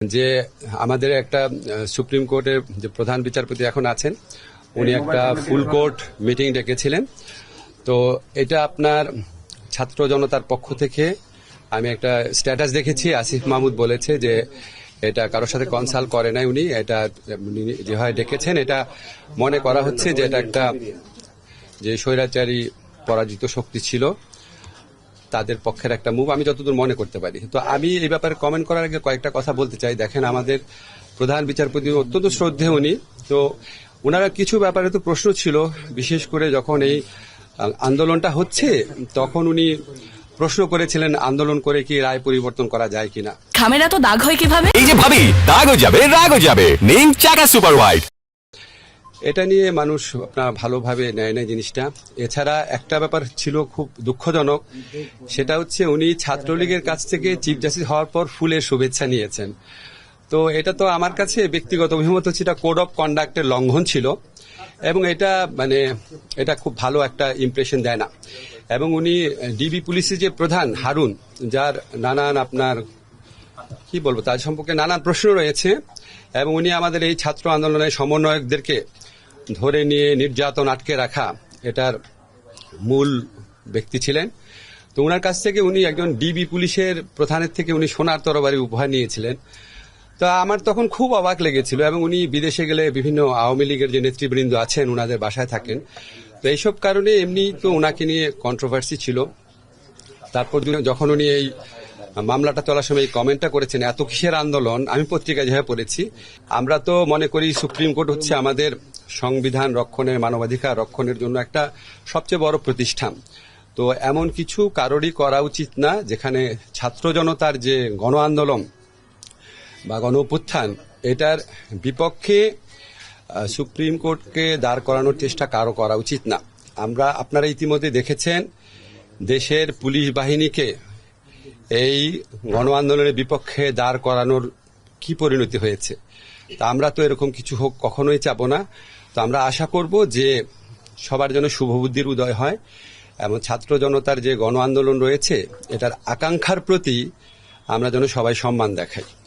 যে আমাদের একটা সুপ্রিম কোর্টের যে প্রধান বিচারপতি এখন আছেন উনি একটা ফুল কোর্ট মিটিং ডেকেছিলেন। তো এটা আপনার ছাত্র জনতার পক্ষ থেকে আমি একটা স্ট্যাটাস দেখেছি, আসিফ মাহমুদ বলেছে যে এটা কারোর সাথে কনসাল্ট করে নাই, উনি এটা যেভাবে ডেকেছেন এটা মনে করা হচ্ছে যে এটা একটা যে স্বৈরাচারী পরাজিত শক্তি ছিল তাদের পক্ষের একটা মুভ, আমি যতদূর মনে করতে পারি। তো আমি এই ব্যাপারে কমেন্ট করার আগে কয়েকটা কথা বলতে চাই। দেখেন, আমাদের প্রধান বিচারপতি অত্যন্ত শ্রদ্ধেয় উনি, তো ওনারা কিছু ব্যাপারে তো প্রশ্ন ছিল, বিশেষ করে যখন এই আন্দোলনটা হচ্ছে তখন উনি প্রশ্ন করেছিলেন আন্দোলন করে কি রায় পরিবর্তন করা যায় কিনা। খামেরা তো দাগ হয় কিভাবে? এই যে ভাবি, দাগও যাবে রাগও যাবে, নিন চাকা সুপার হোয়াইট। এটা নিয়ে মানুষ আপনার ভালোভাবে নেয় না জিনিসটা। এছাড়া একটা ব্যাপার ছিল খুব দুঃখজনক, সেটা হচ্ছে উনি ছাত্রলীগের কাছ থেকে চিফ জাস্টিস হওয়ার পর ফুলের শুভেচ্ছা নিয়েছেন। তো এটা তো আমার কাছে ব্যক্তিগত অভিমত হচ্ছে এটা কোড অফ কন্ডাক্টের লঙ্ঘন ছিল এবং এটা খুব ভালো একটা ইমপ্রেশন দেয় না। এবং উনি ডিবি পুলিশের যে প্রধান হারুন, যার নানান আপনার কি বলবো তার সম্পর্কে নানান প্রশ্ন রয়েছে, এবং উনি আমাদের এই ছাত্র আন্দোলনের সমন্বয়কদেরকে ধরে নিয়ে নির্যাতন আটকে রাখা এটার মূল ব্যক্তি ছিলেন। তো ওনার কাছ থেকে উনি একজন ডিবি পুলিশের প্রধানের থেকে উনি সোনার তরবারি উপহার নিয়েছিলেন। তো আমার তখন খুব অবাক লেগেছিল, এবং উনি বিদেশে গেলে বিভিন্ন আওয়ামী লীগের যে নেতৃবৃন্দ আছেন ওনাদের বাসায় থাকেন। তো এইসব কারণে এমনি তো ওনাকে নিয়ে কন্ট্রোভার্সি ছিল। তারপর যখন উনি এই মামলাটা চলার সময় এই কমেন্টটা করেছেন এত কিসের আন্দোলন, আমি পত্রিকায় যেভাবে পড়েছি, আমরা তো মনে করি সুপ্রিম কোর্ট হচ্ছে আমাদের সংবিধান রক্ষণের, মানবাধিকার রক্ষণের জন্য একটা সবচেয়ে বড় প্রতিষ্ঠান। তো এমন কিছু কারোরই করা উচিত না যেখানে ছাত্র জনতার যে গণ আন্দোলন বা গণ অভ্যুত্থান এটার বিপক্ষে সুপ্রিম কোর্টকে দাঁড় করানোর চেষ্টা কারো করা উচিত না। আপনারা ইতিমধ্যে দেখেছেন দেশের পুলিশ বাহিনীকে এই গণ আন্দোলনের বিপক্ষে দাঁড় করানোর কি পরিণতি হয়েছে। তা আমরা তো এরকম কিছু হোক কখনোই চাবো না। তো আমরা আশা করব যে সবার জন্য শুভবুদ্ধির উদয় হয় এবং ছাত্র জনতার যে গণ আন্দোলন রয়েছে এটার আকাঙ্ক্ষার প্রতি আমরা যেন সবাই সম্মান দেখাই।